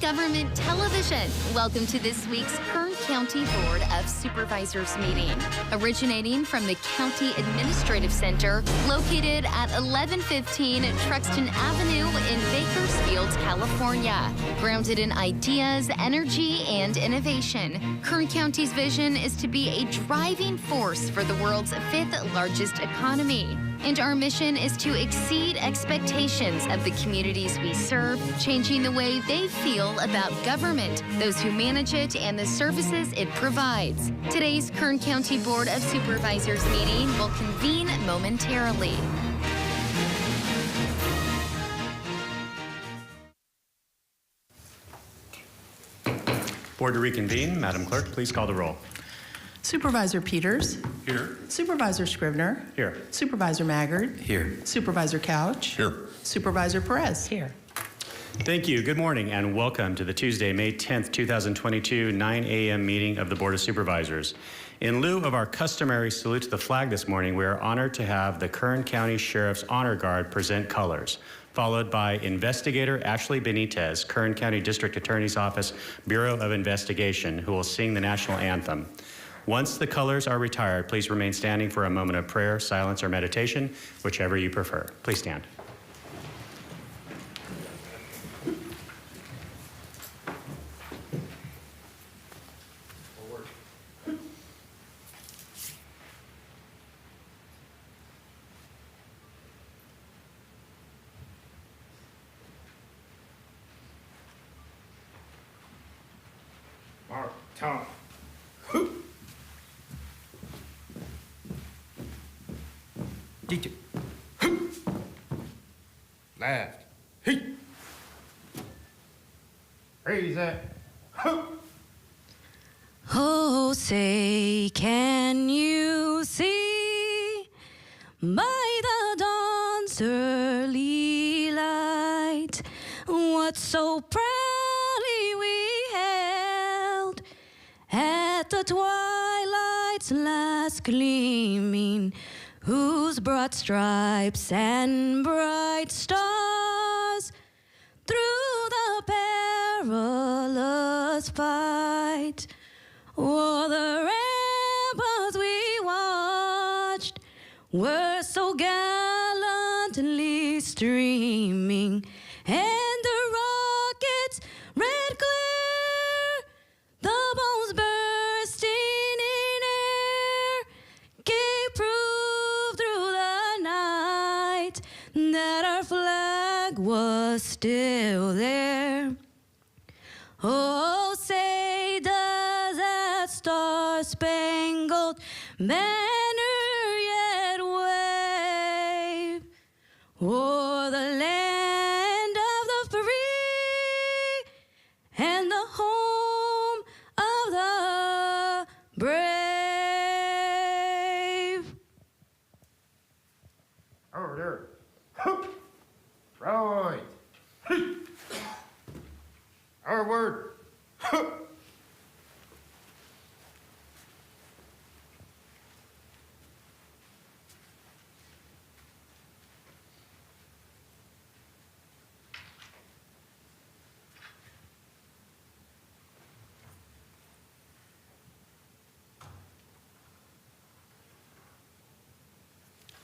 Government Television. Welcome to this week's Kern County Board of Supervisors meeting. Originating from the County Administrative Center, located at 1115 Truxtun Avenue in Bakersfield, California. Grounded in ideas, energy, and innovation, Kern County's vision is to be a driving force for the world's fifth largest economy. And our mission is to exceed expectations of the communities we serve, changing the way they feel about government, those who manage it, and the services it provides. Today's Kern County Board of Supervisors meeting will convene momentarily. Board to reconvene. Madam Clerk, please call the roll. Supervisor Peters. Here. Supervisor Scrivener. Here. Supervisor Maggard. Here. Supervisor Couch. Here. Supervisor Perez. Here. Thank you. Good morning and welcome to the Tuesday, May 10th, 2022, 9 a.m. meeting of the Board of Supervisors. In lieu of our customary salute to the flag this morning, we are honored to have the Kern County Sheriff's Honor Guard present colors, followed by Investigator Ashley Benitez, Kern County District Attorney's Office, Bureau of Investigation, who will sing the national anthem. Once the colors are retired, please remain standing for a moment of prayer, silence, or meditation, whichever you prefer. Please stand. Mark, Tom. Teacher. Left. Hey. Raise that. Oh, say, can you see by the dawn's early light what so proudly we held at the twilight's last gleaming, whose broad stripes and bright stars through the perilous fight o'er the ramparts we watched were so gallantly streaming, and the rockets' red glare, the bombs bursting in air, gave proof through the night that our flag was still there. Oh, say does that star-spangled banner yet wave o'er the land of the free and the home of the brave? Over there. Right. Our word.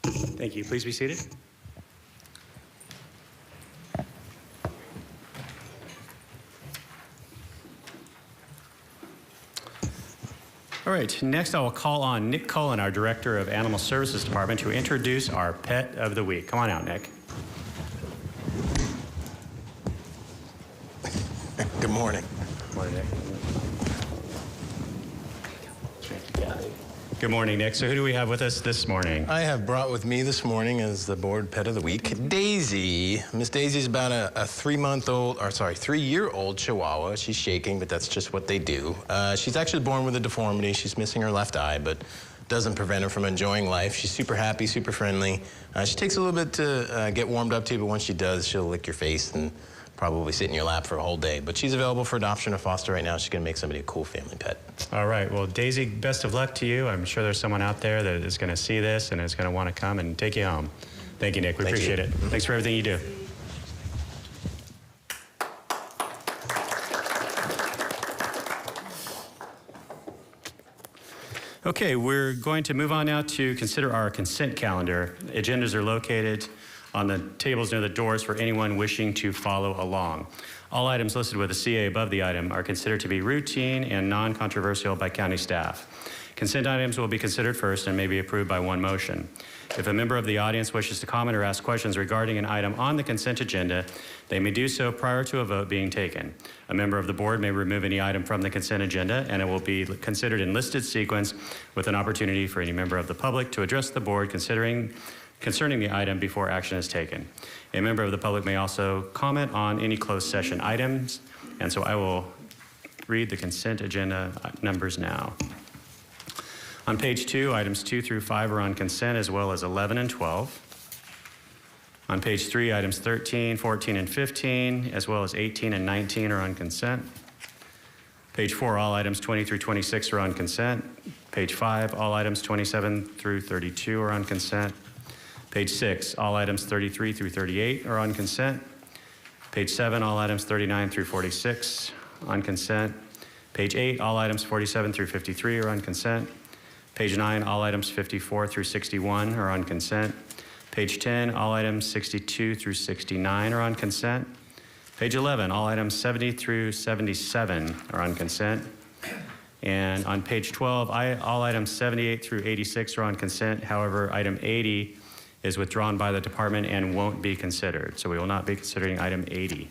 Thank you. Please be seated. All right, next I will call on Nick Cullen, our Director of Animal Services Department, to introduce our Pet of the Week. Come on out, Nick. Good morning. Good morning, Nick. Good morning, Nick. So who do we have with us this morning? I have brought with me this morning as the board pet of the week, Daisy. Miss Daisy's about a 3-year-old Chihuahua. She's shaking, but that's just what they do. She's actually born with a deformity. She's missing her left eye, but doesn't prevent her from enjoying life. She's super happy, super friendly. She takes a little bit to get warmed up to, but once she does, she'll lick your face and probably sit in your lap for a whole day. But she's available for adoption or foster right now. She's going to make somebody a cool family pet. All right. Well, Daisy, best of luck to you. I'm sure there's someone out there that is going to see this and is going to want to come and take you home. Thank you, Nick. We appreciate it. Thanks for everything you do. Okay, we're going to move on now to consider our consent calendar. Agendas are located on the tables near the doors for anyone wishing to follow along. All items listed with a CA above the item are considered to be routine and non-controversial by county staff. Consent items will be considered first and may be approved by one motion. If a member of the audience wishes to comment or ask questions regarding an item on the consent agenda, they may do so prior to a vote being taken. A member of the board may remove any item from the consent agenda, and it will be considered in listed sequence with an opportunity for any member of the public to address the board concerning the item before action is taken. A member of the public may also comment on any closed session items, and so I will read the consent agenda numbers now. On page 2, items 2 through 5 are on consent, as well as 11 and 12. On page 3, items 13, 14, and 15, as well as 18 and 19 are on consent. Page 4, all items 20 through 26 are on consent. Page 5, all items 27 through 32 are on consent. Page 6, all items 33 through 38 are on consent. Page 7, all items 39 through 46 on consent. Page 8, all items 47 through 53 are on consent. Page 9, all items 54 through 61 are on consent. Page 10, all items 62 through 69 are on consent. Page 11, all items 70 through 77 are on consent. And on page 12, all items 78 through 86 are on consent. However, item 80 is withdrawn by the department and won't be considered. So we will not be considering item 80.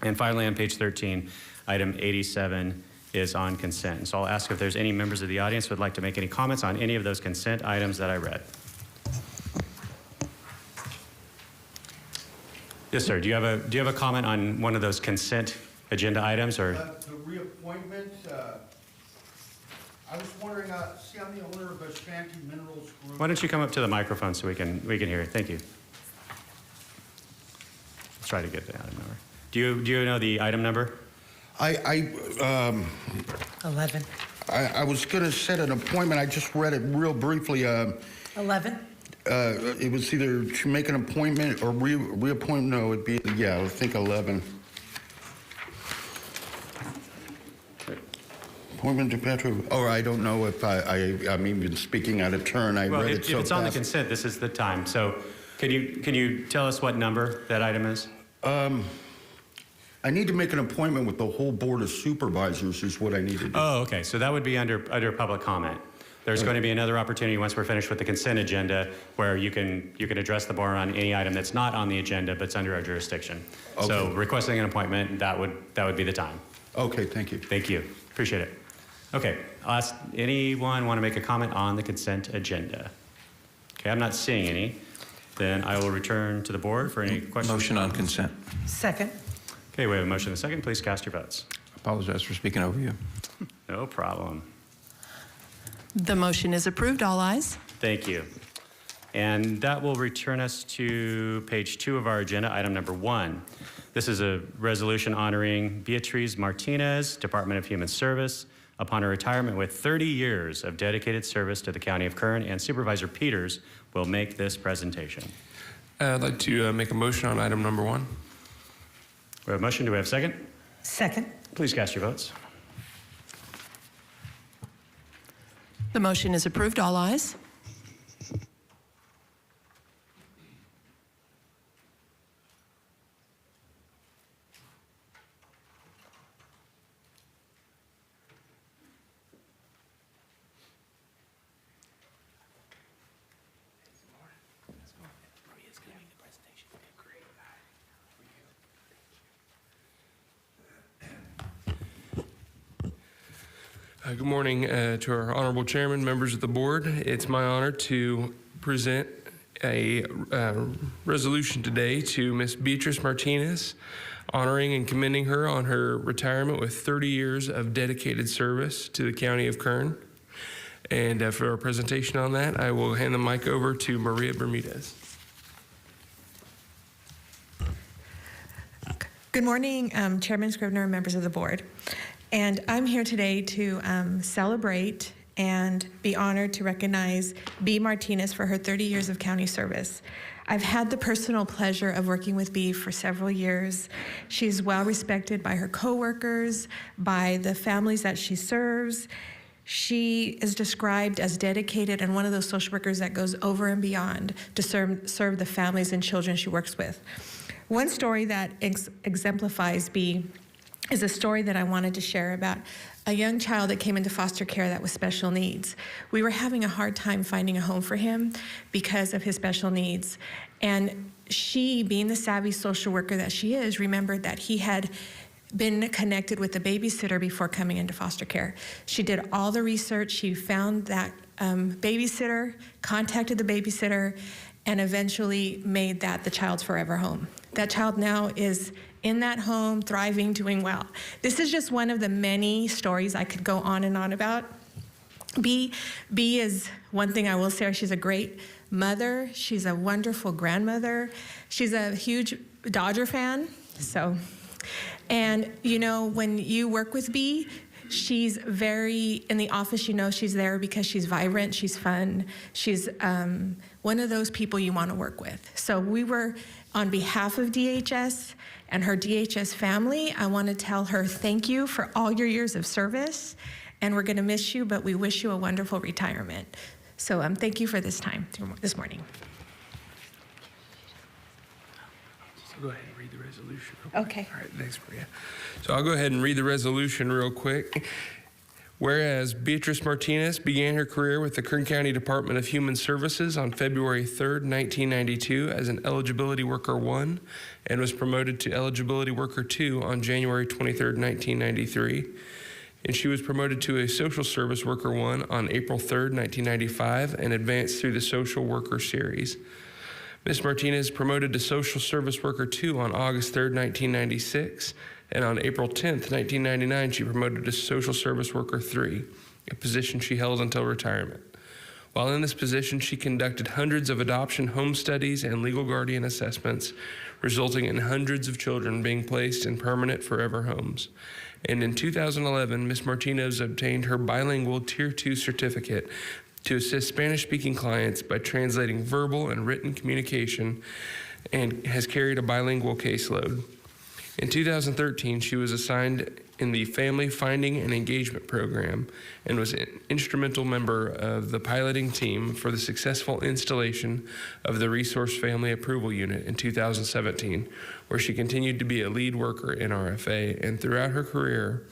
And finally, on page 13, item 87 is on consent. And so I'll ask if there's any members of the audience who would like to make any comments on any of those consent items that I read. Yes, sir. Do you have a comment on one of those consent agenda items, or? The reappointment, I was wondering, see, I'm the owner of a Shanty Minerals Group. Why don't you come up to the microphone so we can hear it? Thank you. Let's try to get the item number. Do you know the item number? 11. I was going to set an appointment. I just read it real briefly. 11. It was either to make an appointment or reappoint. No, it'd be, yeah, I think 11. Appointment to Petro. Oh, I don't know if I'm even speaking out of turn. I read it so if it's on the fast. consent, this is the time. So can you tell us what number that item is? I need to make an appointment with the whole Board of Supervisors is what I need to do. Oh, okay. So that would be under public comment. There's going to be another opportunity once we're finished with the consent agenda where you can address the board on any item that's not on the agenda but's under our jurisdiction. Okay. So requesting an appointment, that would be the time. Okay, thank you. Thank you. Appreciate it. Okay. I'll ask anyone want to make a comment on the consent agenda? Okay, I'm not seeing any. Then I will return to the board for any questions. Motion on consent. Second. Okay, we have a motion and a second. Please cast your votes. Apologize for speaking over you. No problem. The motion is approved. All ayes. Thank you. And that will return us to page 2 of our agenda, item number 1. This is a resolution honoring Beatriz Martinez, Department of Human Service, upon her retirement with 30 years of dedicated service to the County of Kern, and Supervisor Peters will make this presentation. I'd like to make a motion on item number 1. We have a motion. Do we have a second? Second. Please cast your votes. The motion is approved. All ayes. Good morning to our honorable chairman, members of the board. It's my honor to present a resolution today to Ms. Beatriz Martinez, honoring and commending her on her retirement with 30 years of dedicated service to the County of Kern. And for our presentation on that, I will hand the mic over to Maria Bermudez. Good morning, Chairman Scrivener and members of the board. And I'm here today to celebrate and be honored to recognize B. Martinez for her 30 years of county service. I've had the personal pleasure of working with B for several years. She's well respected by her coworkers, by the families that she serves. She is described as dedicated and one of those social workers that goes over and beyond to serve the families and children she works with. One story that exemplifies B is a story that I wanted to share about a young child that came into foster care that was special needs. We were having a hard time finding a home for him because of his special needs. And she, being the savvy social worker that she is, remembered that he had been connected with a babysitter before coming into foster care. She did all the research. She found that babysitter, contacted the babysitter, and eventually made that the child's forever home. That child now is in that home, thriving, doing well. This is just one of the many stories I could go on and on about. B is one thing I will say, she's a great mother. She's a wonderful grandmother. She's a huge Dodger fan, so. And you know, when you work with B, she's very, in the office, you know she's there because she's vibrant, she's fun. She's one of those people you want to work with. So we were, on behalf of DHS and her DHS family, I want to tell her thank you for all your years of service. And we're going to miss you, but we wish you a wonderful retirement. So thank you for this time this morning. So go ahead and read the resolution. Okay. All right, thanks, Maria. So I'll go ahead and read the resolution real quick. Whereas Beatrice Martinez began her career with the Kern County Department of Human Services on February 3rd, 1992 as an Eligibility Worker 1 and was promoted to Eligibility Worker 2 on January 23rd, 1993. And she was promoted to a Social Service Worker 1 on April 3rd, 1995 and advanced through the Social Worker Series. Ms. Martinez promoted to Social Service Worker 2 on August 3rd, 1996, and on April 10th, 1999, she promoted to Social Service Worker 3, a position she held until retirement. While in this position, she conducted hundreds of adoption home studies and legal guardian assessments, resulting in hundreds of children being placed in permanent forever homes. And in 2011, Ms. Martinez obtained her bilingual Tier 2 certificate to assist Spanish-speaking clients by translating verbal and written communication and has carried a bilingual caseload. In 2013, she was assigned in the Family Finding and Engagement Program and was an instrumental member of the piloting team for the successful installation of the Resource Family Approval Unit in 2017, where she continued to be a lead worker in RFA. And throughout her career,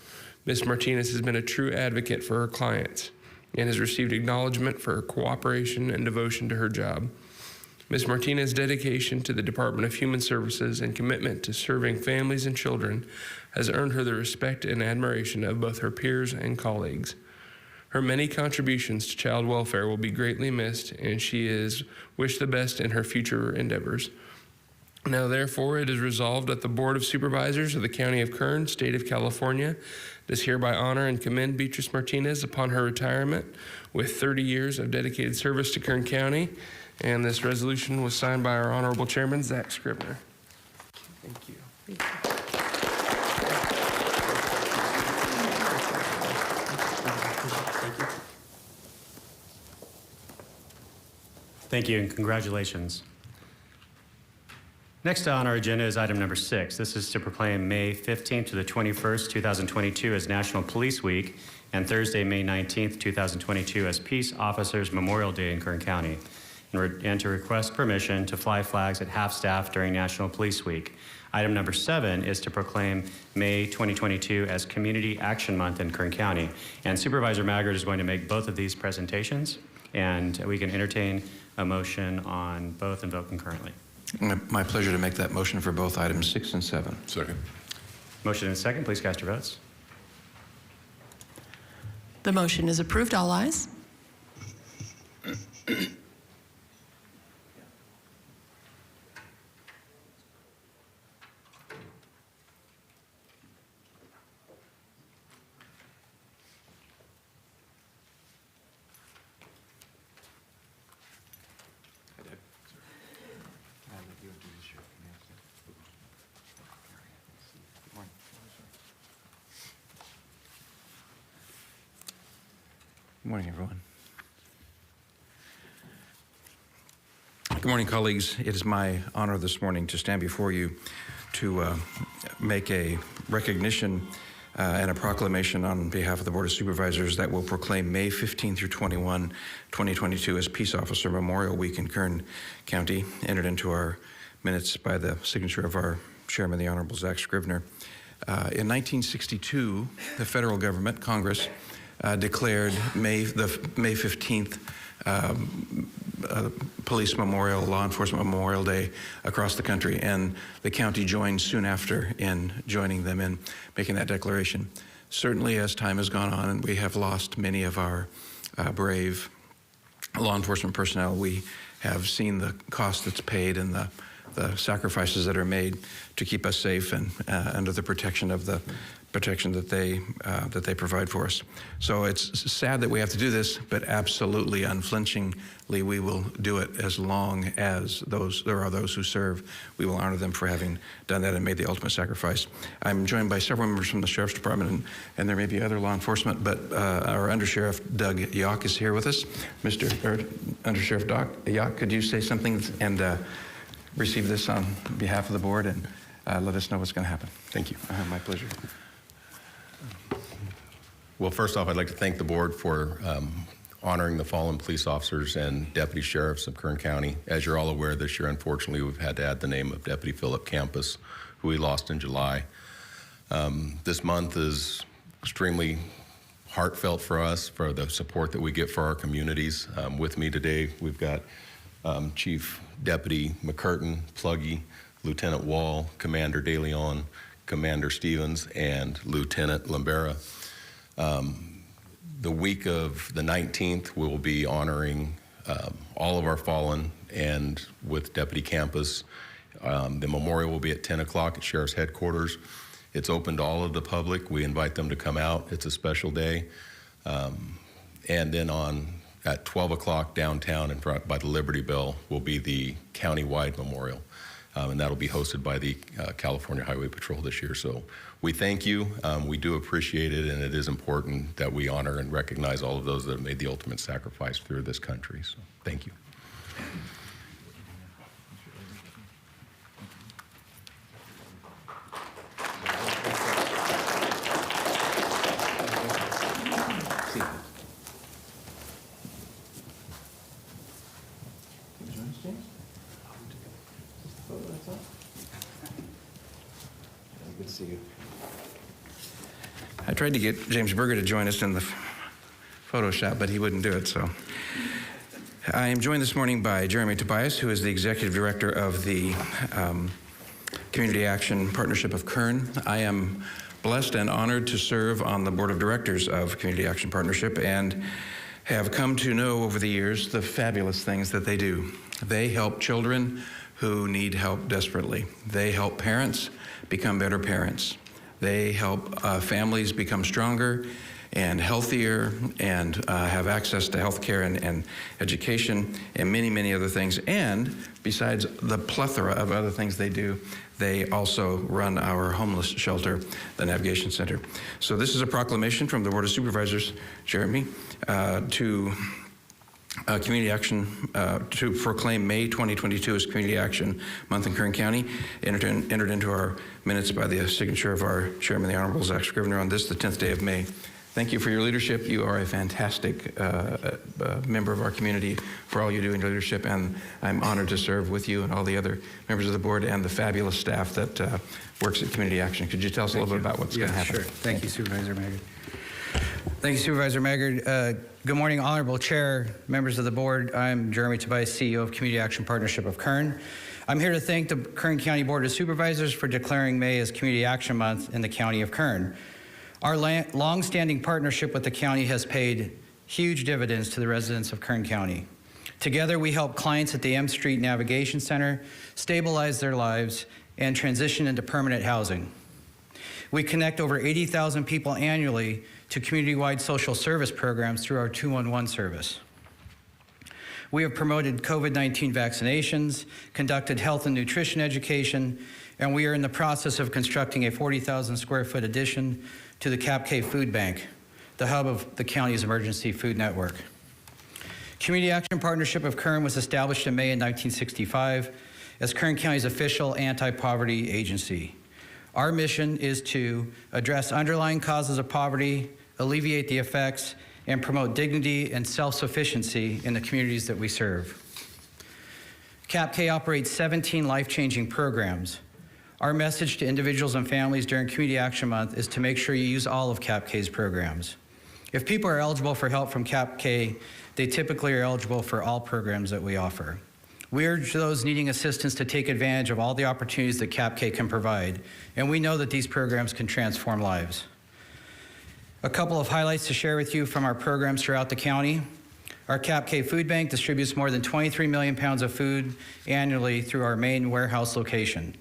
Ms. Martinez has been a true advocate for her clients and has received acknowledgement for her cooperation and devotion to her job. Ms. Martinez's dedication to the Department of Human Services and commitment to serving families and children has earned her the respect and admiration of both her peers and colleagues. Her many contributions to child welfare will be greatly missed, and she is wished the best in her future endeavors. Now, therefore, it is resolved that the Board of Supervisors of the County of Kern, State of California, does hereby honor and commend Beatrice Martinez upon her retirement with 30 years of dedicated service to Kern County. And this resolution was signed by our Honorable Chairman, Zach Scribner. Thank you. Thank you, and congratulations. Next on our agenda is item number 6. This is to proclaim May 15th to the 21st, 2022 as National Police Week and Thursday, May 19th, 2022 as Peace Officers Memorial Day in Kern County, and to request permission to fly flags at half-staff during National Police Week. Item number 7 is to proclaim May 2022 as Community Action Month in Kern County. And Supervisor Maggard is going to make both of these presentations, and we can entertain a motion on both and vote concurrently. My pleasure to make that motion for both items 6 and 7. Second. Motion and second. Please cast your votes. The motion is approved. All ayes. Good morning, everyone. Good morning, colleagues. It is my honor this morning to stand before you to make a recognition and a proclamation on behalf of the Board of Supervisors that will proclaim May 15 through 21, 2022 as Peace Officer Memorial Week in Kern County, entered into our minutes by the signature of our Chairman, the Honorable Zach Scrivener. In 1962, the federal government, Congress, declared May 15th Police Memorial, Law Enforcement Memorial Day across the country, and the county joined soon after in joining them in making that declaration. Certainly, as time has gone on and we have lost many of our brave law enforcement personnel, we have seen the cost that's paid and the sacrifices that are made to keep us safe and under the protection of the protection that they provide for us. So it's sad that we have to do this, but absolutely unflinchingly we will do it as long as there are those who serve. We will honor them for having done that and made the ultimate sacrifice. I'm joined by several members from the Sheriff's Department, and there may be other law enforcement, but our Undersheriff Doug Yock is here with us. Undersheriff Doc Yock, could you say something and receive this on behalf of the board and let us know what's going to happen? Thank you. My pleasure. Well, first off, I'd like to thank the board for honoring the fallen police officers and deputy sheriffs of Kern County. As you're all aware, this year, unfortunately, we've had to add the name of Deputy Philip Campus, who we lost in July. This month is extremely heartfelt for us, for the support that we get for our communities. With me today, we've got Chief Deputy McCurtain, Pluggy, Lieutenant Wall, Commander DeLeon, Commander Stevens, and Lieutenant Lambera. The week of the 19th, we'll be honoring all of our fallen, and with Deputy Campus. The memorial will be at 10 o'clock at Sheriff's Headquarters. It's open to all of the public. We invite them to come out. It's a special day. And then at 12 o'clock downtown in front by the Liberty Bell will be the county-wide memorial. And that'll be hosted by the California Highway Patrol this year. So we thank you. We do appreciate it, and it is important that we honor and recognize all of those that have made the ultimate sacrifice through this country. So thank you. Good to see you. I tried to get James Berger to join us in the photo shot, but he wouldn't do it, so. I am joined this morning by Jeremy Tobias, who is the Executive Director of the Community Action Partnership of Kern. I am blessed and honored to serve on the Board of Directors of Community Action Partnership and have come to know over the years the fabulous things that they do. They help children who need help desperately. They help parents become better parents. They help families become stronger and healthier and have access to health care and education and many, many other things. And besides the plethora of other things they do, they also run our homeless shelter, the Navigation Center. So this is a proclamation from the Board of Supervisors, Jeremy, to Community Action, to proclaim May 2022 as Community Action Month in Kern County, entered into our minutes by the signature of our Chairman, the Honorable Zach Scrivener, on this, the 10th day of May. Thank you for your leadership. You are a fantastic member of our community for all you do in your leadership, and I'm honored to serve with you and all the other members of the board and the fabulous staff that works at Community Action. Could you tell us a little bit about what's going to happen? Sure. Thank you, Supervisor Maggard. Thank you, Supervisor Maggard. Good morning, Honorable Chair, members of the board. I'm Jeremy Tobias, CEO of Community Action Partnership of Kern. I'm here to thank the Kern County Board of Supervisors for declaring May as Community Action Month in the County of Kern. Our long-standing partnership with the county has paid huge dividends to the residents of Kern County. Together, we help clients at the M Street Navigation Center stabilize their lives and transition into permanent housing. We connect over 80,000 people annually to community-wide social service programs through our 211 service. We have promoted COVID-19 vaccinations, conducted health and nutrition education, and we are in the process of constructing a 40,000 square foot addition to the Cap K Food Bank, the hub of the county's emergency food network. Community Action Partnership of Kern was established in May 1965 as Kern County's official anti-poverty agency. Our mission is to address underlying causes of poverty, alleviate the effects, and promote dignity and self-sufficiency in the communities that we serve. CAPK operates 17 life-changing programs. Our message to individuals and families during Community Action Month is to make sure you use all of CAPK's programs. If people are eligible for help from CAPK, they typically are eligible for all programs that we offer. We urge those needing assistance to take advantage of all the opportunities that CAPK can provide, and we know that these programs can transform lives. A couple of highlights to share with you from our programs throughout the county. Our CAPK Food Bank distributes more than 23 million pounds of food annually through our main warehouse location.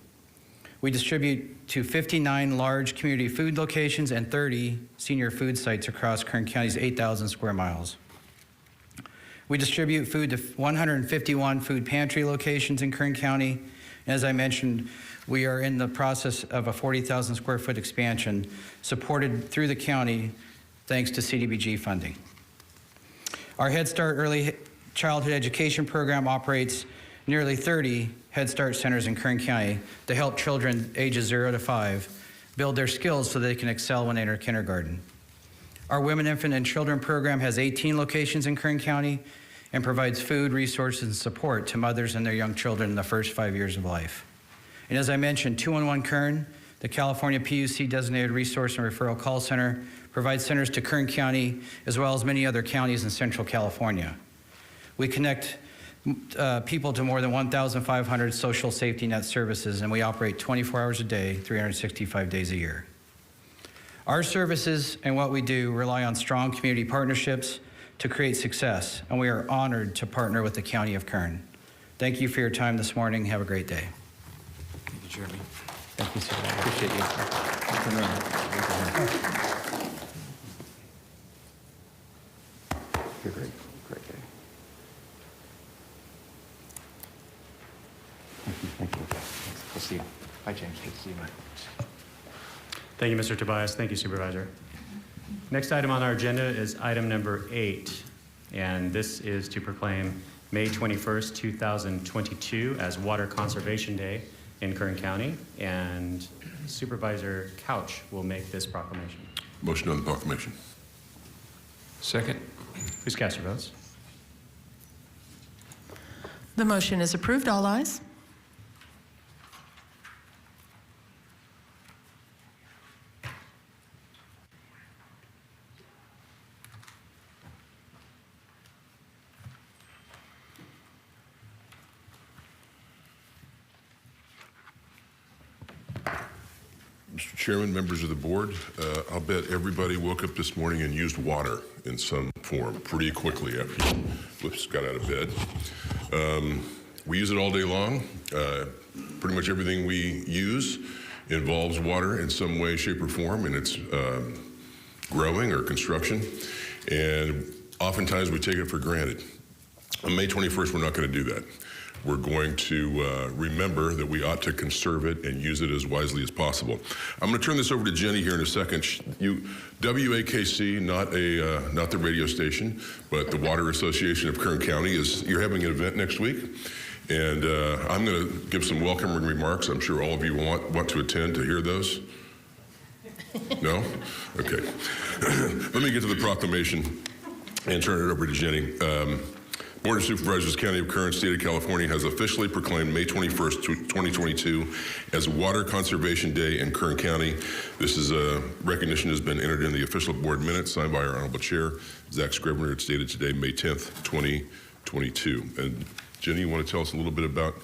We distribute to 59 large community food locations and 30 senior food sites across Kern County's 8,000 square miles. We distribute food to 151 food pantry locations in Kern County. And as I mentioned, we are in the process of a 40,000 square foot expansion supported through the county thanks to CDBG funding. Our Head Start Early Childhood Education Program operates nearly 30 Head Start centers in Kern County to help children ages 0 to 5 build their skills so they can excel when they enter kindergarten. Our Women, Infant, and Children program has 18 locations in Kern County and provides food, resources, and support to mothers and their young children in the first 5 years of life. And as I mentioned, 211 Kern, the California PUC designated resource and referral call center, provides centers to Kern County as well as many other counties in Central California. We connect people to more than 1,500 social safety net services, and we operate 24 hours a day, 365 days a year. Our services and what we do rely on strong community partnerships to create success, and we are honored to partner with the County of Kern. Thank you for your time this morning. Have a great day. Thank you, Jeremy. Thank you, sir. Appreciate you. Turn around. You're great. Great day. Thank you. We'll see you. Bye, James. Good to see you, man. Thank you, Mr. Tobias. Thank you, Supervisor. Next item on our agenda is item number 8, and this is to proclaim May 21st, 2022 as Water Conservation Day in Kern County, and Supervisor Couch will make this proclamation. Motion on the proclamation. Second. Please cast your votes. The motion is approved. All ayes. Mr. Chairman, members of the board, I'll bet everybody woke up this morning and used water in some form pretty quickly after you got out of bed. We use it all day long. Pretty much everything we use involves water in some way, shape, or form, and it's growing or construction. And oftentimes we take it for granted. On May 21st, we're not going to do that. We're going to remember that we ought to conserve it and use it as wisely as possible. I'm going to turn this over to Jenny here in a second. WAKC, not the radio station, but the Water Association of Kern County, you're having an event next week. And I'm going to give some welcoming remarks. I'm sure all of you want to attend to hear those. No? Okay. Let me get to the proclamation and turn it over to Jenny. Board of Supervisors, County of Kern, State of California has officially proclaimed May 21st, 2022 as Water Conservation Day in Kern County. This is a recognition has been entered in the official board minutes signed by our Honorable Chair, Zach Scrivener. It's dated today, May 10th, 2022. And Jenny, you want to tell us a little bit about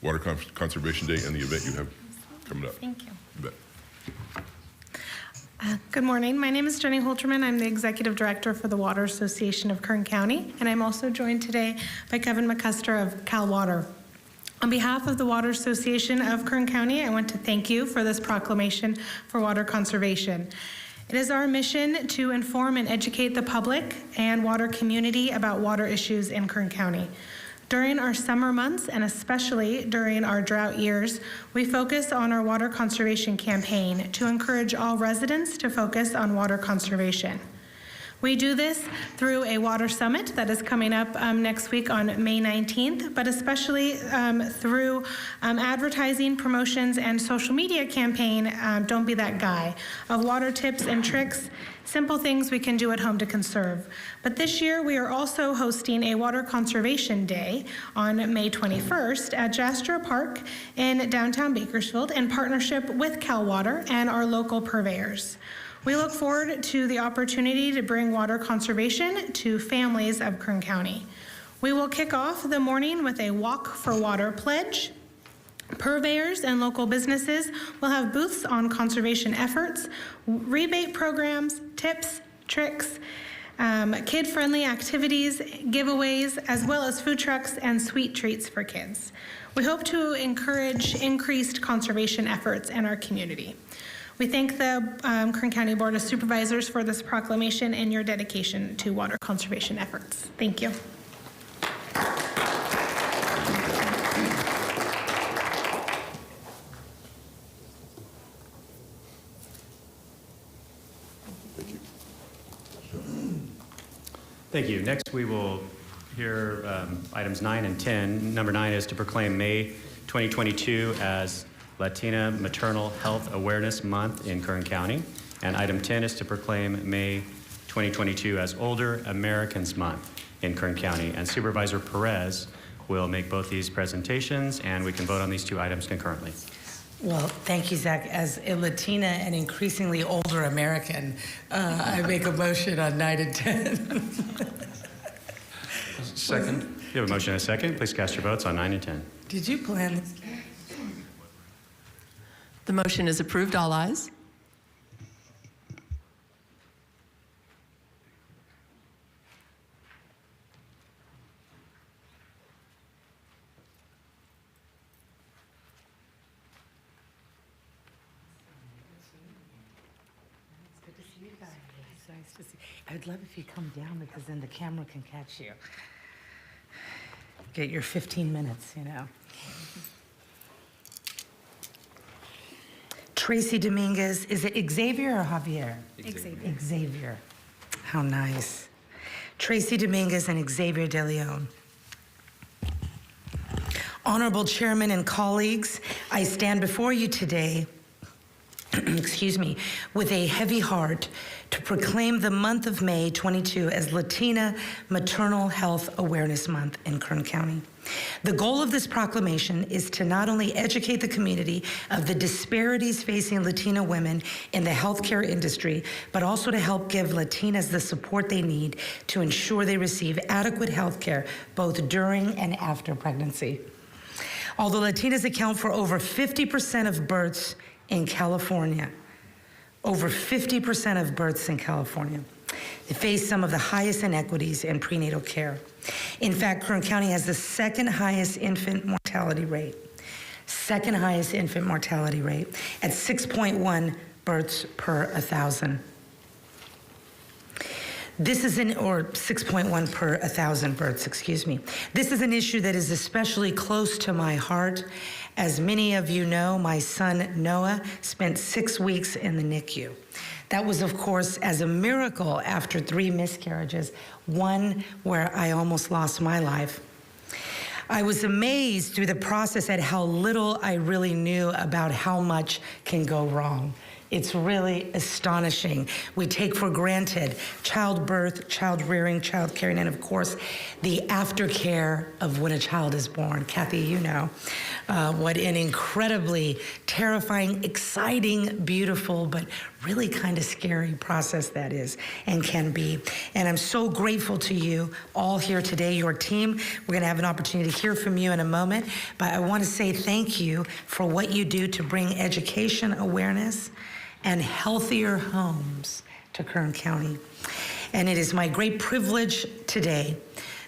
Water Conservation Day and the event you have coming up? Thank you. You bet. Good morning. My name is Jenny Holterman. I'm the Executive Director for the Water Association of Kern County, and I'm also joined today by Kevin McCusker of Cal Water. On behalf of the Water Association of Kern County, I want to thank you for this proclamation for water conservation. It is our mission to inform and educate the public and water community about water issues in Kern County. During our summer months, and especially during our drought years, we focus on our water conservation campaign to encourage all residents to focus on water conservation. We do this through a water summit that is coming up next week on May 19th, but especially through advertising, promotions, and social media campaign, Don't Be That Guy, of water tips and tricks, simple things we can do at home to conserve. But this year, we are also hosting a Water Conservation Day on May 21st at Jastra Park in downtown Bakersfield in partnership with Cal Water and our local purveyors. We look forward to the opportunity to bring water conservation to families of Kern County. We will kick off the morning with a Walk for Water pledge. Purveyors and local businesses will have booths on conservation efforts, rebate programs, tips, tricks, kid-friendly activities, giveaways, as well as food trucks and sweet treats for kids. We hope to encourage increased conservation efforts in our community. We thank the Kern County Board of Supervisors for this proclamation and your dedication to water conservation efforts. Thank you. Thank you. Next, we will hear items 9 and 10. Number 9 is to proclaim May 2022 as Latina Maternal Health Awareness Month in Kern County. And item 10 is to proclaim May 2022 as Older Americans Month in Kern County. And Supervisor Perez will make both these presentations, and we can vote on these two items concurrently. Well, thank you, Zach. As a Latina and increasingly older American, I make a motion on 9 and 10. Second. You have a motion and a second. Please cast your votes on 9 and 10. Did you plan this? The motion is approved. All ayes. It's good to see you guys. It's nice to see. I'd love if you come down because then the camera can catch you. Get your 15 minutes, you know. Tracy Dominguez, is it Xavier or Javier? Xavier. Xavier. How nice. Tracy Dominguez and Xavier De Leon. Honorable Chairman and colleagues, I stand before you today, excuse me, with a heavy heart to proclaim the month of May 22 as Latina Maternal Health Awareness Month in Kern County. The goal of this proclamation is to not only educate the community of the disparities facing Latina women in the healthcare industry, but also to help give Latinas the support they need to ensure they receive adequate healthcare both during and after pregnancy. Although Latinas account for over 50% of births in California, over 50% of births in California, they face some of the highest inequities in prenatal care. In fact, Kern County has the second highest infant mortality rate. Second highest infant mortality rate at 6.1 births per 1,000. This is or 6.1 per 1,000 births, excuse me. This is an issue that is especially close to my heart. As many of you know, my son Noah spent 6 weeks in the NICU. That was, of course, as a miracle after 3 miscarriages, one where I almost lost my life. I was amazed through the process at how little I really knew about how much can go wrong. It's really astonishing. We take for granted childbirth, child rearing, child caring, and of course, the aftercare of when a child is born. Kathy, you know what an incredibly terrifying, exciting, beautiful, but really kind of scary process that is and can be. And I'm so grateful to you all here today, your team. We're going to have an opportunity to hear from you in a moment, but I want to say thank you for what you do to bring education awareness and healthier homes to Kern County. And it is my great privilege today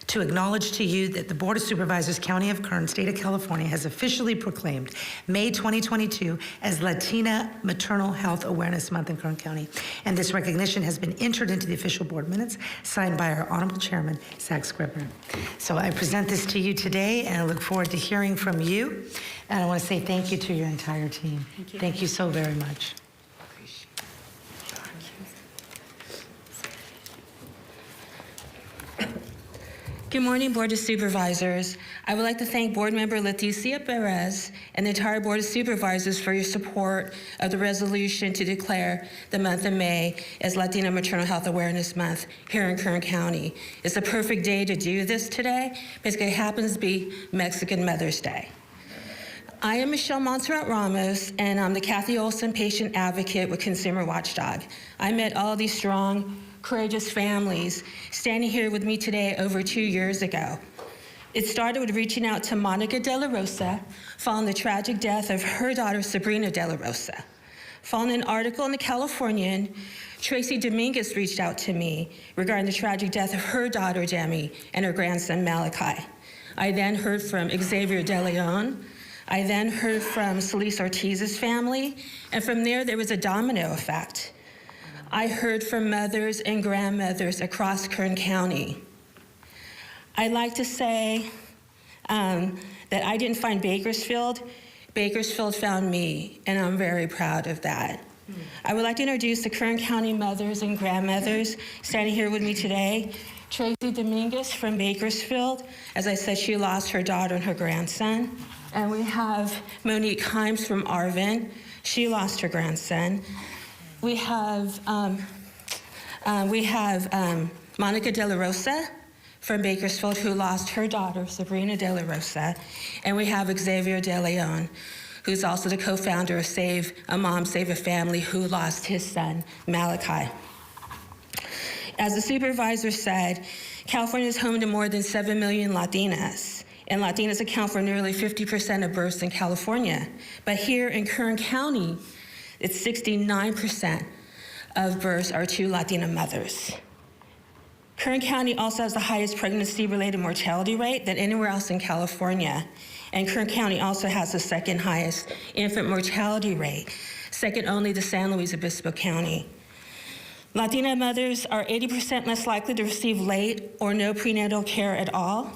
to acknowledge to you that the Board of Supervisors, County of Kern, State of California, has officially proclaimed May 2022 as Latina Maternal Health Awareness Month in Kern County. And this recognition has been entered into the official board minutes, signed by our Honorable Chairman, Zach Scribner. So I present this to you today, and I look forward to hearing from you. And I want to say thank you to your entire team. Thank you. Thank you so very much. Good morning, Board of Supervisors. I would like to thank Board Member Leticia Perez and the entire Board of Supervisors for your support of the resolution to declare the month of May as Latina Maternal Health Awareness Month here in Kern County. It's the perfect day to do this today because it happens to be Mexican Mother's Day. I am Michelle Montserrat Ramos, and I'm the Kathy Olson patient advocate with Consumer Watchdog. I met all these strong, courageous families standing here with me today over 2 years ago. It started with reaching out to Monica De La Rosa following the tragic death of her daughter, Sabrina De La Rosa. Following an article in the Californian, Tracy Dominguez reached out to me regarding the tragic death of her daughter, Demi, and her grandson, Malachi. I then heard from Xavier De Leon. I then heard from Celise Ortiz's family, and from there was a domino effect. I heard from mothers and grandmothers across Kern County. I'd like to say that I didn't find Bakersfield. Bakersfield found me, and I'm very proud of that. I would like to introduce the Kern County mothers and grandmothers standing here with me today. Tracy Dominguez from Bakersfield. As I said, she lost her daughter and her grandson. And we have Monique Himes from Arvin. She lost her grandson. We have Monica De La Rosa from Bakersfield, who lost her daughter, Sabrina De La Rosa. And we have Xavier De Leon, who's also the co-founder of Save a Mom, Save a Family, who lost his son, Malachi. As the supervisor said, California is home to more than 7 million Latinas, and Latinas account for nearly 50% of births in California. But here in Kern County, it's 69% of births are to Latina mothers. Kern County also has the highest pregnancy-related mortality rate than anywhere else in California. And Kern County also has the second highest infant mortality rate, second only to San Luis Obispo County. Latina mothers are 80% less likely to receive late or no prenatal care at all,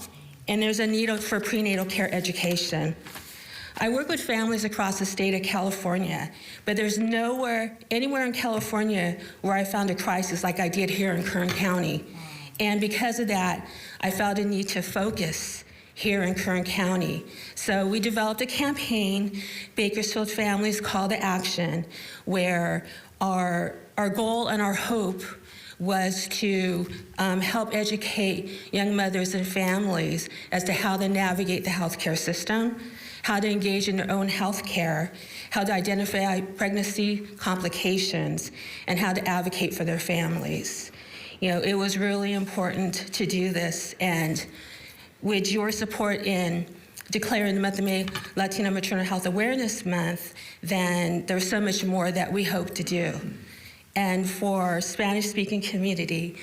and there's a need for prenatal care education. I work with families across the state of California, but there's anywhere in California where I found a crisis like I did here in Kern County. And because of that, I felt a need to focus here in Kern County. So we developed a campaign, Bakersfield Families Call to Action, where our goal and our hope was to help educate young mothers and families as to how to navigate the healthcare system, how to engage in their own health care, how to identify pregnancy complications, and how to advocate for their families. You know, it was really important to do this, and with your support in declaring the month of May Latina Maternal Health Awareness Month, then there's so much more that we hope to do. And for Spanish-speaking community,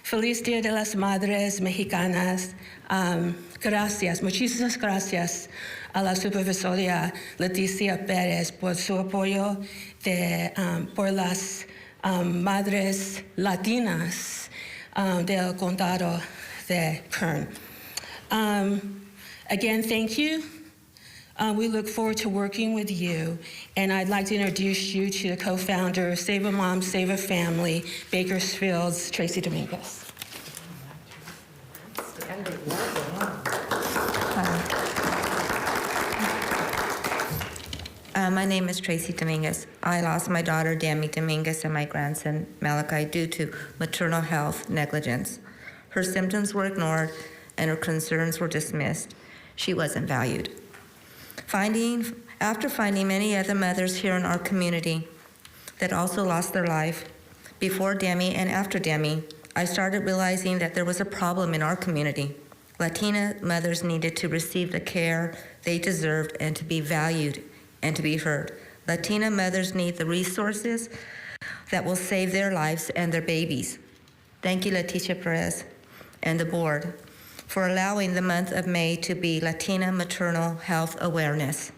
Feliz Dia de las Madres Mexicanas. Gracias, muchísimas gracias a la supervisora Leticia Pérez por su apoyo por las madres latinas del condado de Kern. Again, thank you. We look forward to working with you, and I'd like to introduce you to the co-founder of Save a Mom, Save a Family, Bakersfield's Tracy Dominguez. My name is Tracy Dominguez. I lost my daughter, Demi Dominguez, and my grandson, Malachi, due to maternal health negligence. Her symptoms were ignored, and her concerns were dismissed. She wasn't valued. After finding many other mothers here in our community that also lost their life before Demi and after Demi, I started realizing that there was a problem in our community. Latina mothers needed to receive the care they deserved and to be valued and to be heard. Latina mothers need the resources that will save their lives and their babies. Thank you, Leticia Perez and the board, for allowing the month of May to be Latina Maternal Health Awareness.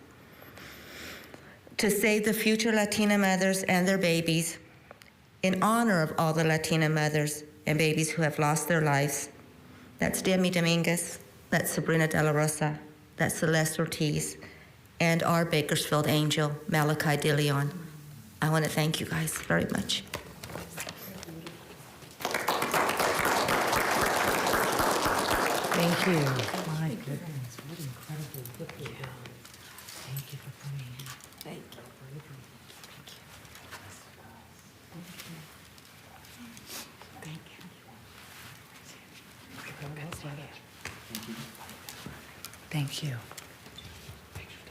To save the future Latina mothers and their babies, in honor of all the Latina mothers and babies who have lost their lives. That's Demi Dominguez, that's Sabrina De La Rosa, that's Celeste Ortiz, and our Bakersfield angel, Malachi De Leon. I want to thank you guys very much. Thank you. My goodness, what incredible book you have. Thank you for coming in. Thank you. Thank you. Thank you.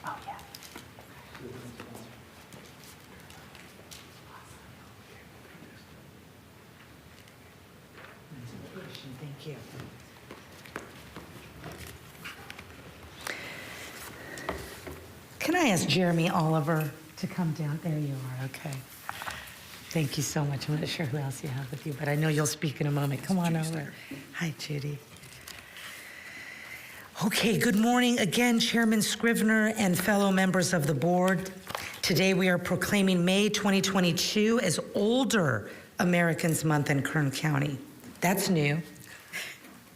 Oh, yeah. Thank you. Can I ask Jeremy Oliver to come down? There you are, okay. Thank you so much. I'm not sure who else you have with you, but I know you'll speak in a moment. Come on over. Hi, Judy. Okay, good morning again, Chairman Scrivener and fellow members of the board. Today we are proclaiming May 2022 as Older Americans Month in Kern County. That's new.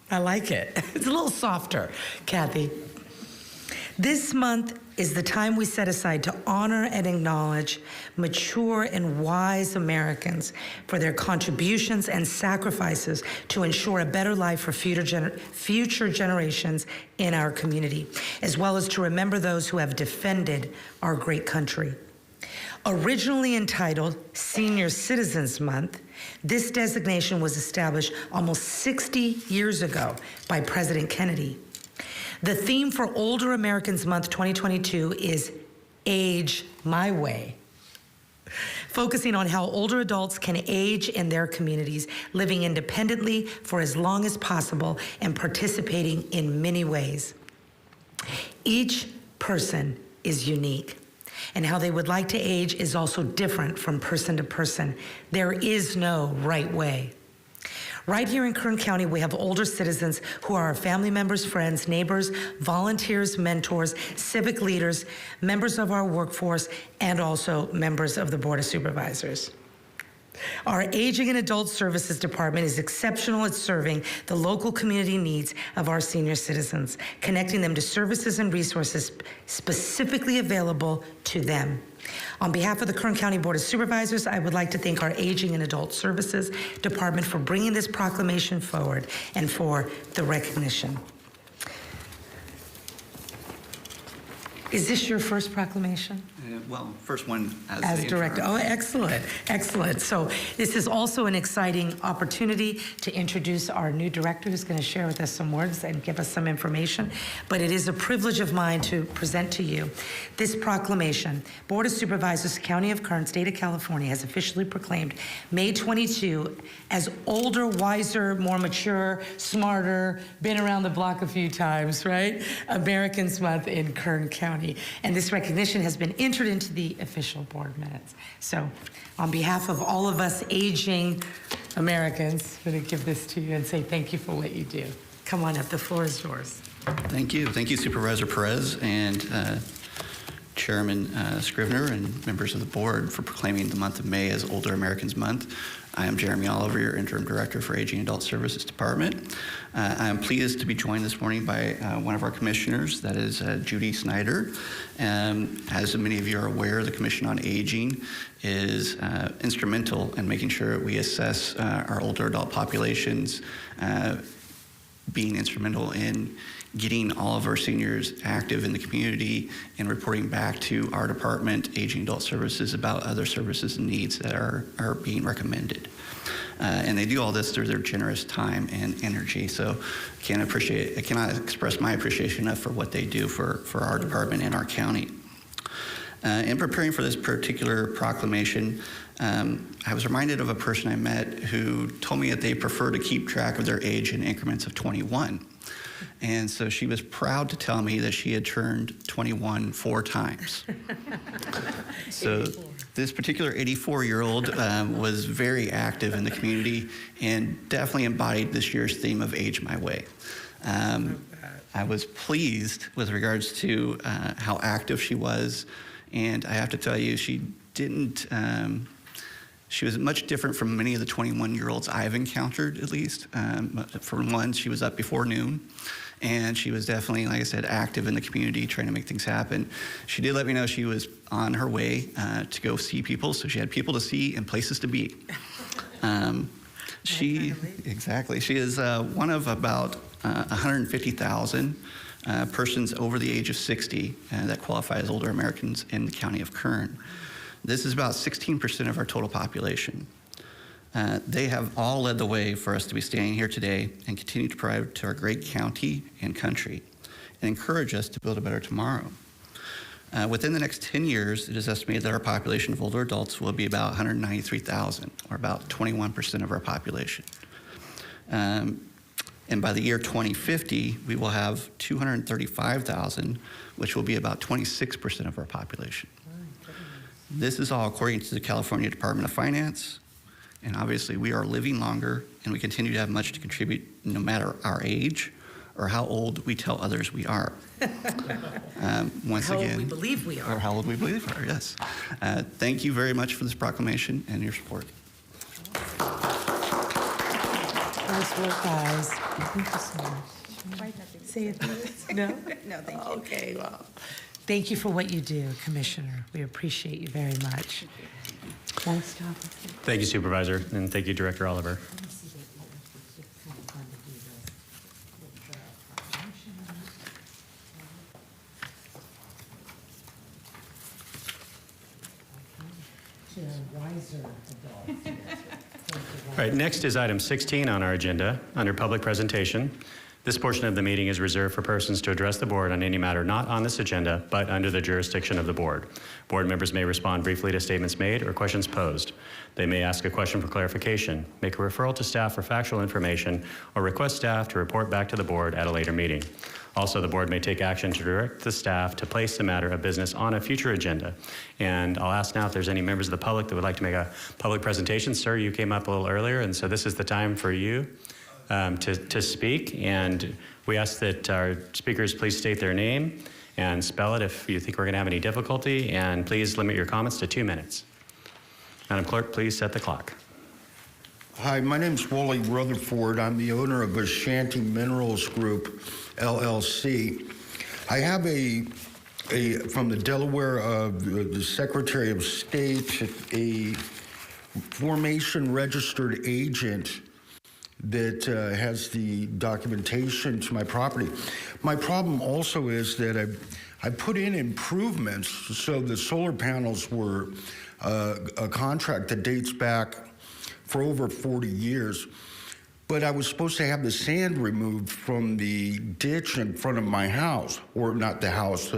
I like it. It's a little softer, Kathy. This month is the time we set aside to honor and acknowledge mature and wise Americans for their contributions and sacrifices to ensure a better life for future generations in our community, as well as to remember those who have defended our great country. Originally entitled Senior Citizens Month, this designation was established almost 60 years ago by President Kennedy. The theme for Older Americans Month 2022 is Age My Way, focusing on how older adults can age in their communities, living independently for as long as possible and participating in many ways. Each person is unique, and how they would like to age is also different from person to person. There is no right way. Right here in Kern County, we have older citizens who are our family members, friends, neighbors, volunteers, mentors, civic leaders, members of our workforce, and also members of the Board of Supervisors. Our Aging and Adult Services Department is exceptional at serving the local community needs of our senior citizens, connecting them to services and resources specifically available to them. On behalf of the Kern County Board of Supervisors, I would like to thank our Aging and Adult Services Department for bringing this proclamation forward and for the recognition. Is this your first proclamation? Well, first one as director. Oh, excellent, excellent. So this is also an exciting opportunity to introduce our new director who's going to share with us some words and give us some information. But it is a privilege of mine to present to you this proclamation. Board of Supervisors, County of Kern, State of California has officially proclaimed May 22 as older, wiser, more mature, smarter, been around the block a few times, right? Americans Month in Kern County. And this recognition has been entered into the official board minutes. So on behalf of all of us aging Americans, I'm going to give this to you and say thank you for what you do. Come on up, the floor is yours. Thank you. Thank you, Supervisor Perez and Chairman Scrivener and members of the board for proclaiming the month of May as Older Americans Month. I am Jeremy Oliver, your Interim Director for Aging and Adult Services Department. I am pleased to be joined this morning by one of our commissioners, that is Judy Snyder. As many of you are aware, the Commission on Aging is instrumental in making sure we assess our older adult populations, being instrumental in getting all of our seniors active in the community and reporting back to our department, Aging Adult Services, about other services and needs that are being recommended. And they do all this through their generous time and energy. So I cannot express my appreciation enough for what they do for our department and our county. In preparing for this particular proclamation, I was reminded of a person I met who told me that they prefer to keep track of their age in increments of 21. And so she was proud to tell me that she had turned 21 4 times. So this particular 84-year-old was very active in the community and definitely embodied this year's theme of Age My Way. I was pleased with regards to how active she was, and I have to tell you, she was much different from many of the 21-year-olds I've encountered, at least. For one, she was up before noon, and she was definitely, like I said, active in the community, trying to make things happen. She did let me know she was on her way to go see people, so she had people to see and places to be. Exactly. She is one of about 150,000 persons over the age of 60 that qualify as older Americans in the county of Kern. This is about 16% of our total population. They have all led the way for us to be standing here today and continue to provide to our great county and country and encourage us to build a better tomorrow. Within the next 10 years, it is estimated that our population of older adults will be about 193,000, or about 21% of our population. And by the year 2050, we will have 235,000, which will be about 26% of our population. This is all according to the California Department of Finance. And obviously, we are living longer, and we continue to have much to contribute no matter our age or how old we tell others we are. Once how again, old we believe we are. Or how old we believe we are, yes. Thank you very much for this proclamation and your support. Nice work, guys. Thank you so much. Say it. No? No, thank you. Okay, well, thank you for what you do, Commissioner. We appreciate you very much. Nice job. Thank you, Supervisor, and thank you, Director Oliver. All right, next is item 16 on our agenda, under public presentation. This portion of the meeting is reserved for persons to address the board on any matter not on this agenda, but under the jurisdiction of the board. Board members may respond briefly to statements made or questions posed. They may ask a question for clarification, make a referral to staff for factual information, or request staff to report back to the board at a later meeting. Also, the board may take action to direct the staff to place the matter of business on a future agenda. And I'll ask now if there's any members of the public that would like to make a public presentation. Sir, you came up a little earlier, and so this is the time for you to speak. And we ask that our speakers please state their name and spell it if you think we're going to have any difficulty. And please limit your comments to 2 minutes. Madam Clerk, please set the clock. Hi, my name's Wally Rutherford. I'm the owner of Ashanti Minerals Group, LLC. I have from the Delaware, the Secretary of State, a formation registered agent that has the documentation to my property. My problem also is that I put in improvements, so the solar panels were a contract that dates back for over 40 years. But I was supposed to have the sand removed from the ditch in front of my house, or not the house,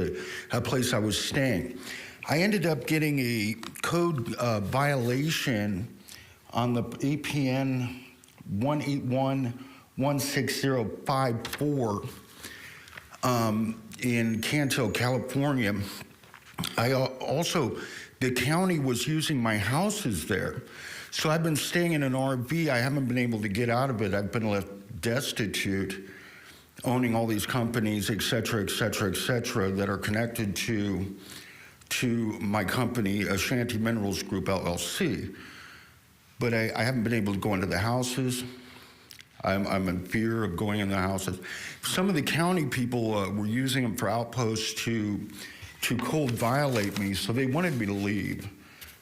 a place I was staying. I ended up getting a code violation on the APN 181-16054 in Cantil, California. The county was using my houses there. So I've been staying in an RV. I haven't been able to get out of it. I've been left destitute, owning all these companies, et cetera, et cetera, et cetera, that are connected to my company, Ashanti Minerals Group, LLC. But I haven't been able to go into the houses. I'm in fear of going in the houses. Some of the county people were using them for outposts to cold violate me, so they wanted me to leave,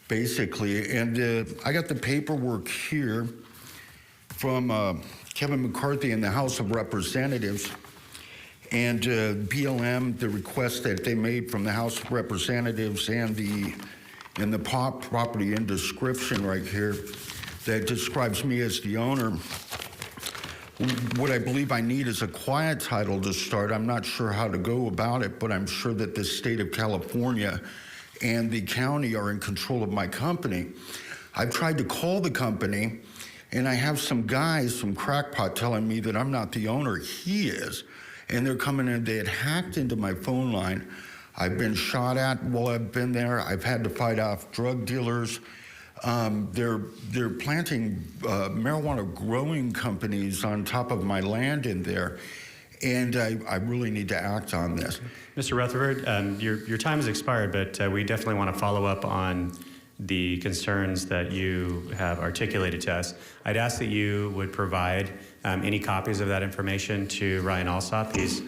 basically. And I got the paperwork here from Kevin McCarthy in the House of Representatives, and BLM, the request that they made from the House of Representatives, and the property in description right here that describes me as the owner. What I believe I need is a quiet title to start. I'm not sure how to go about it, but I'm sure that the state of California and the county are in control of my company. I've tried to call the company, and I have some guys, some crackpot, telling me that I'm not the owner. He is. And they're coming in. They had hacked into my phone line. I've been shot at while I've been there. I've had to fight off drug dealers. They're planting marijuana growing companies on top of my land in there, and I really need to act on this. Mr. Rutherford, your time has expired, but we definitely want to follow up on the concerns that you have articulated to us. I'd ask that you would provide any copies of that information to Ryan Alsop. He's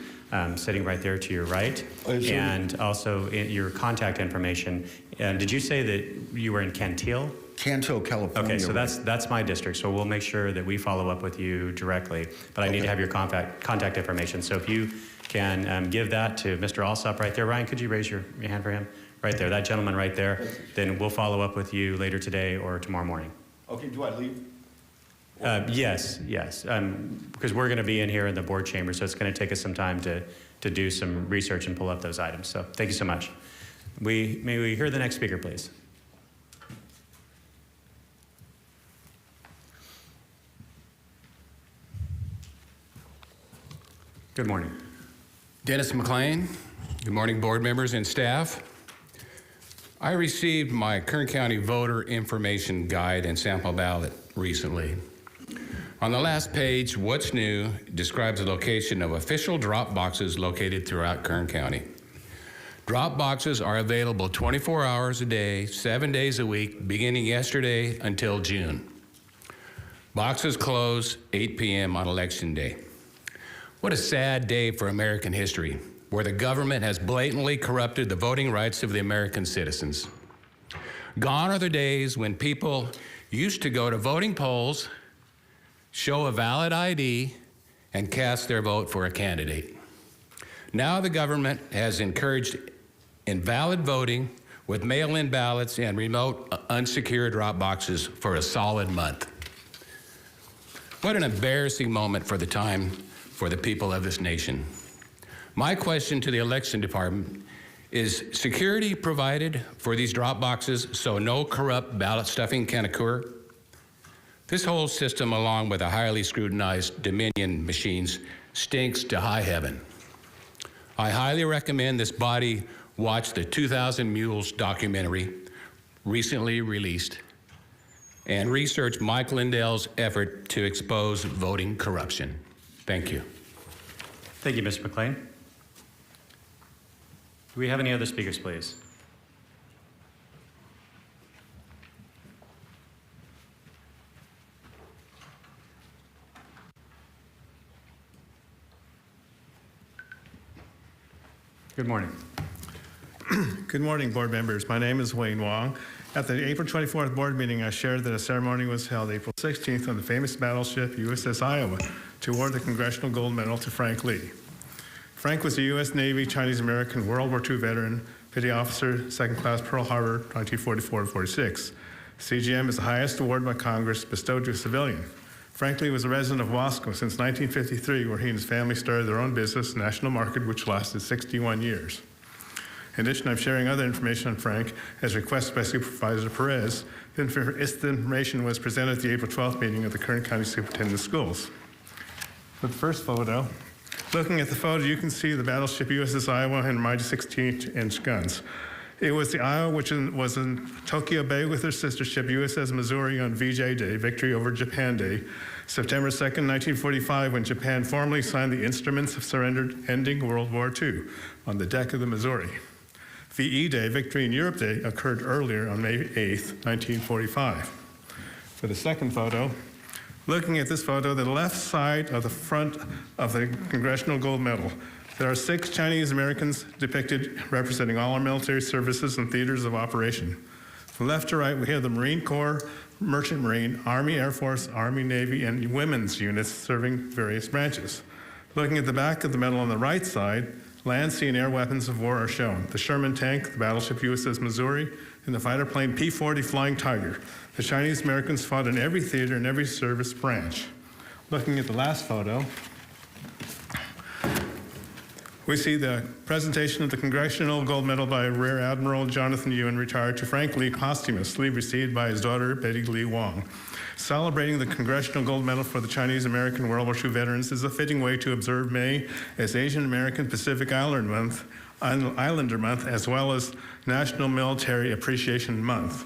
sitting right there to your right, and also your contact information. And did you say that you were in Cantil? Cantil, California. Okay, so that's my district. So we'll make sure that we follow up with you directly. But I need to have your contact information. So if you can give that to Mr. Alsop right there. Ryan, could you raise your hand for him? Right there, that gentleman right there. Then we'll follow up with you later today or tomorrow morning. Okay, do I leave? Yes, because we're going to be in here in the board chamber, so it's going to take us some time to do some research and pull up those items. So thank you so much. May we hear the next speaker, please? Good morning. Dennis McLean. Good morning, board members and staff. I received my Kern County Voter Information Guide and Sample Ballot recently. On the last page, What's New describes the location of official drop boxes located throughout Kern County. Drop boxes are available 24 hours a day, 7 days a week, beginning yesterday until June. Boxes close 8 p.m. on Election Day. What a sad day for American history, where the government has blatantly corrupted the voting rights of the American citizens. Gone are the days when people used to go to voting polls, show a valid ID, and cast their vote for a candidate. Now the government has encouraged invalid voting with mail-in ballots and remote unsecured drop boxes for a solid month. What an embarrassing moment for the people of this nation. My question to the election department is security provided for these drop boxes so no corrupt ballot stuffing can occur? This whole system, along with the highly scrutinized Dominion machines, stinks to high heaven. I highly recommend this body watch the 2000 Mules documentary, recently released, and research Mike Lindell's effort to expose voting corruption. Thank you. Thank you, Mr. McLean. Do we have any other speakers, please? Good morning. Good morning, board members. My name is Wayne Wong. At the April 24th board meeting, I shared that a ceremony was held April 16th on the famous battleship USS Iowa to award the Congressional Gold Medal to Frank Lee. Frank was a U.S. Navy Chinese-American World War II veteran, petty officer, second class Pearl Harbor, 1944-46. CGM is the highest award by Congress bestowed to a civilian. Frank Lee was a resident of Wasco since 1953, where he and his family started their own business, National Market, which lasted 61 years. In addition, I'm sharing other information on Frank as requested by Supervisor Perez. The information was presented at the April 12th meeting of the Kern County Superintendent of Schools. For the first photo, looking at the photo, you can see the battleship USS Iowa and mighty 16-inch guns. It was the Iowa which was in Tokyo Bay with her sister ship USS Missouri on VJ Day, Victory over Japan Day, September 2nd, 1945, when Japan formally signed the Instruments of Surrender ending World War II on the deck of the Missouri. VE Day, Victory in Europe Day, occurred earlier on May 8th, 1945. For the second photo, looking at this photo, the left side of the front of the Congressional Gold Medal, there are 6 Chinese Americans depicted representing all our military services and theaters of operation. From left to right, we have the Marine Corps, Merchant Marine, Army, Air Force, Army, Navy, and women's units serving various branches. Looking at the back of the medal on the right side, land, sea, and air weapons of war are shown. The Sherman tank, the battleship USS Missouri, and the fighter plane P-40 Flying Tiger. The Chinese Americans fought in every theater and every service branch. Looking at the last photo, we see the presentation of the Congressional Gold Medal by Rear Admiral Jonathan Ewan, retired, to Frank Lee, posthumously received by his daughter, Betty Lee Wong. Celebrating the Congressional Gold Medal for the Chinese American World War II veterans is a fitting way to observe May as Asian American Pacific Islander Month, as well as National Military Appreciation Month.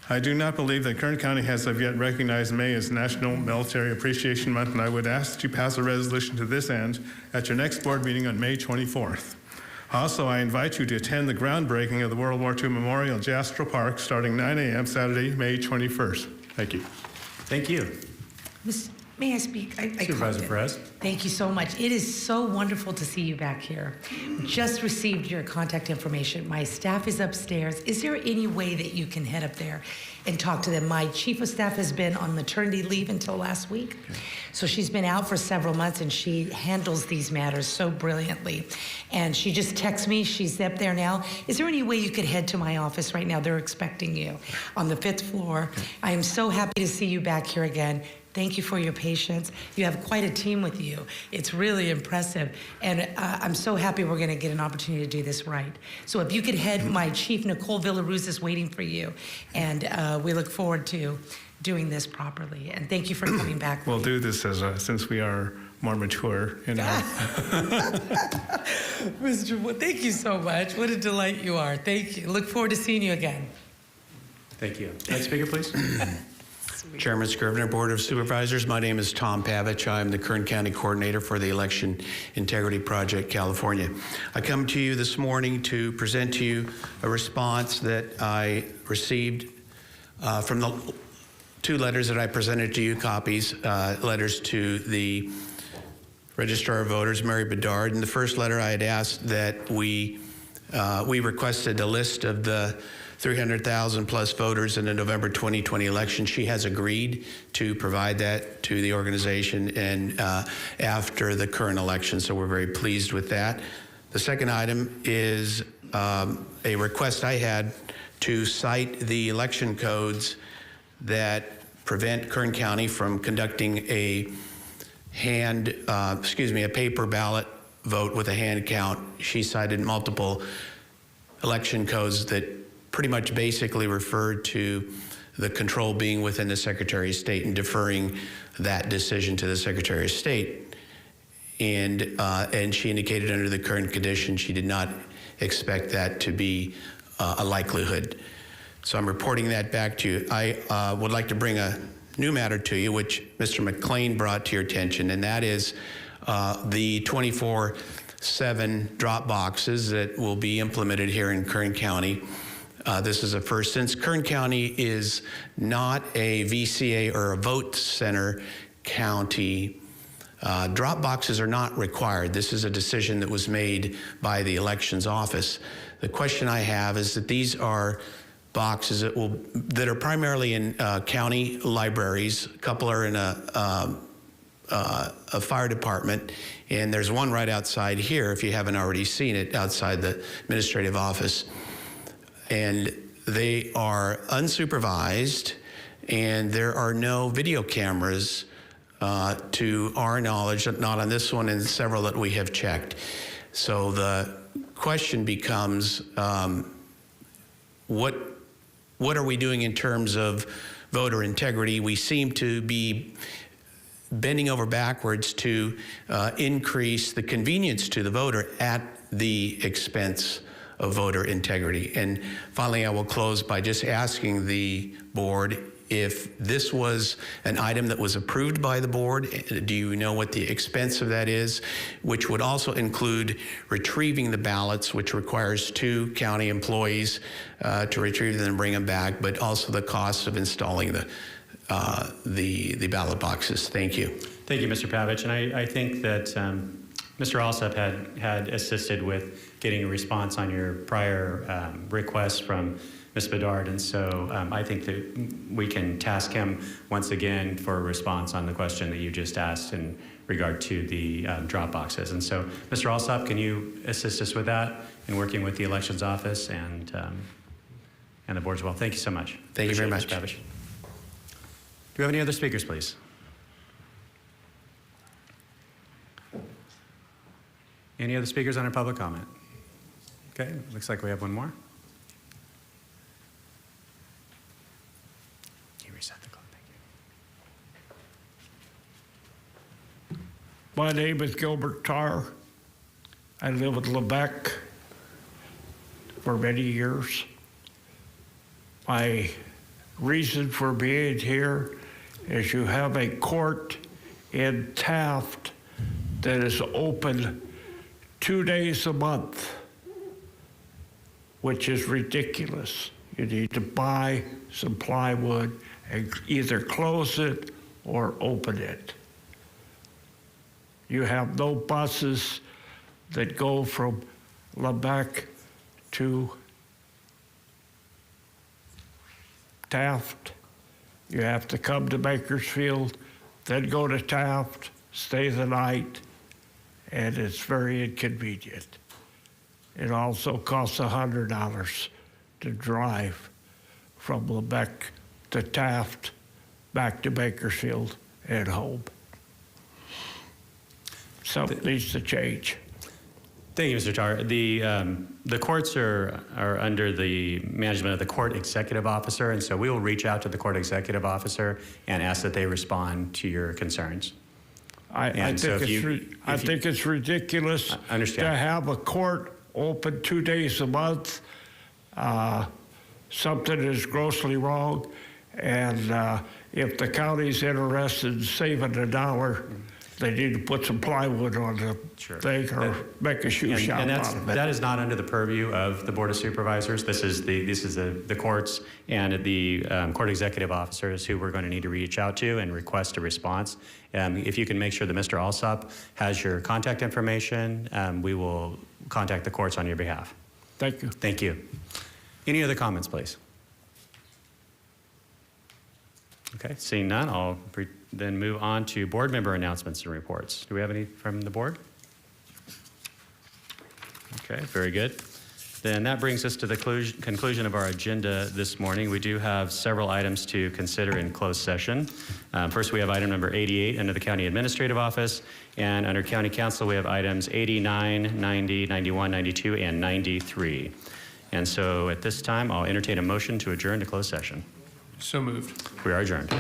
I do not believe that Kern County has of yet recognized May as National Military Appreciation Month, and I would ask that you pass a resolution to this end at your next board meeting on May 24th. Also, I invite you to attend the groundbreaking of the World War II Memorial in Jastrow Park starting 9 a.m. Saturday, May 21st. Thank you. Thank you. May I speak? Supervisor Perez. Thank you so much. It is so wonderful to see you back here. Just received your contact information. My staff is upstairs. Is there any way that you can head up there and talk to them? My chief of staff has been on maternity leave until last week. So she's been out for several months and she handles these matters so brilliantly. And she just texts me, she's up there now. Is there any way you could head to my office right now? They're expecting you on the 5th floor. I am so happy to see you back here again. Thank you for your patience. You have quite a team with you. It's really impressive. And I'm so happy we're going to get an opportunity to do this right. So if you could head, my chief, Nicole Villaruz, is waiting for you. And we look forward to doing this properly. And thank you for coming back. We'll do this since we are more mature in our... Mr. Wood, thank you so much. What a delight you are. Thank you. Look forward to seeing you again. Thank you. Next speaker, please. Chairman Scrivener, Board of Supervisors. My name is Tom Pavich. I'm the Kern County Coordinator for the Election Integrity Project, California. I come to you this morning to present to you a response that I received from the 2 letters that I presented to you, copies, letters to the Registrar of Voters, Mary Bedard. In the first letter, I had asked that we requested a list of the 300,000 plus voters in the November 2020 election. She has agreed to provide that to the organization and after the current election, so we're very pleased with that. The second item is a request I had to cite the election codes that prevent Kern County from conducting a paper ballot vote with a hand count. She cited multiple election codes that pretty much basically referred to the control being within the Secretary of State and deferring that decision to the Secretary of State. And she indicated under the current condition she did not expect that to be a likelihood. So I'm reporting that back to you. I would like to bring a new matter to you, which Mr. McLean brought to your attention, and that is the 24/7 drop boxes that will be implemented here in Kern County. This is a first. Since Kern County is not a VCA or a vote center county, drop boxes are not required. This is a decision that was made by the elections office. The question I have is that these are boxes that are primarily in county libraries. A couple are in a fire department, and there's one right outside here, if you haven't already seen it, outside the administrative office. And they are unsupervised, and there are no video cameras to our knowledge, not on this one and several that we have checked. So the question becomes, what are we doing in terms of voter integrity? We seem to be bending over backwards to increase the convenience to the voter at the expense of voter integrity. And finally, I will close by just asking the board if this was an item that was approved by the board. Do you know what the expense of that is? Which would also include retrieving the ballots, which requires 2 county employees to retrieve them and bring them back, but also the cost of installing the ballot boxes. Thank you. Thank you, Mr. Pavich. And I think that Mr. Alsop had assisted with getting a response on your prior request from Ms. Bedard, and so I think that we can task him once again for a response on the question that you just asked in regard to the drop boxes. And so, Mr. Alsop, can you assist us with that in working with the elections office and the board as well? Thank you so much. Thank you very much. Mr. Pavich. Do we have any other speakers, please? Any other speakers on our public comment? Okay, looks like we have one more. Can you reset the clock? Thank you. My name is Gilbert Tarr. I live in Lebec for many years. My reason for being here is you have a court in Taft that is open 2 days a month. which is ridiculous. You need to buy some plywood and either close it or open it. You have no buses that go from Lebec to Taft. You have to come to Bakersfield, then go to Taft, stay the night, and it's very inconvenient. It also costs $100 to drive from Lebec to Taft, back to Bakersfield and home. Something needs to change. Thank you, Mr. Tar. The courts are under the management of the court executive officer, and so we will reach out to the court executive officer and ask that they respond to your concerns. I think it's ridiculous to have a court open 2 days a month. Something is grossly wrong, and if the county's interested in saving $1, they need to put some plywood on the thing or make a shoe shop out of it. That is not under the purview of the Board of Supervisors. This is the courts and the court executive officers who we're going to need to reach out to and request a response. If you can make sure that Mr. Alsop has your contact information, we will contact the courts on your behalf. Thank you. Thank you. Any other comments, please? Okay, seeing none, I'll then move on to board member announcements and reports. Do we have any from the board? Okay, very good. Then that brings us to the conclusion of our agenda this morning. We do have several items to consider in closed session. First, we have item number 88 under the County Administrative Office, and under County Council, we have items 89, 90, 91, 92, and 93. And so at this time, I'll entertain a motion to adjourn to closed session. So moved. We are adjourned.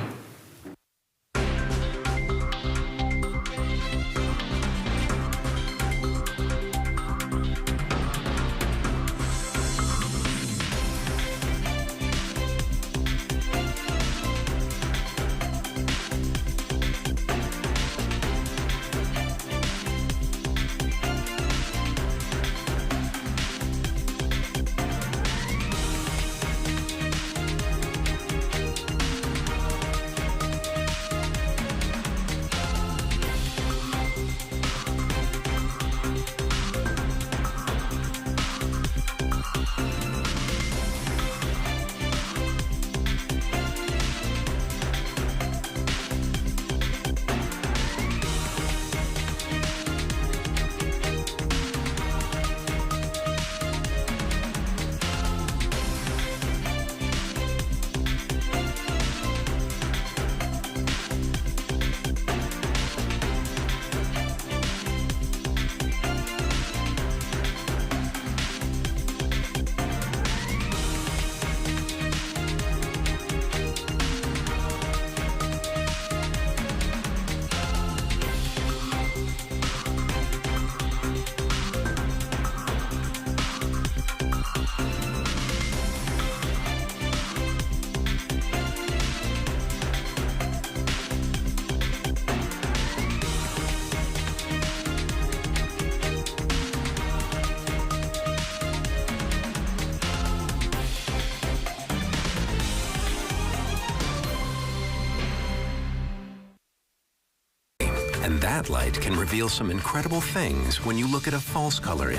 And that light can reveal some incredible things when you look at a false color in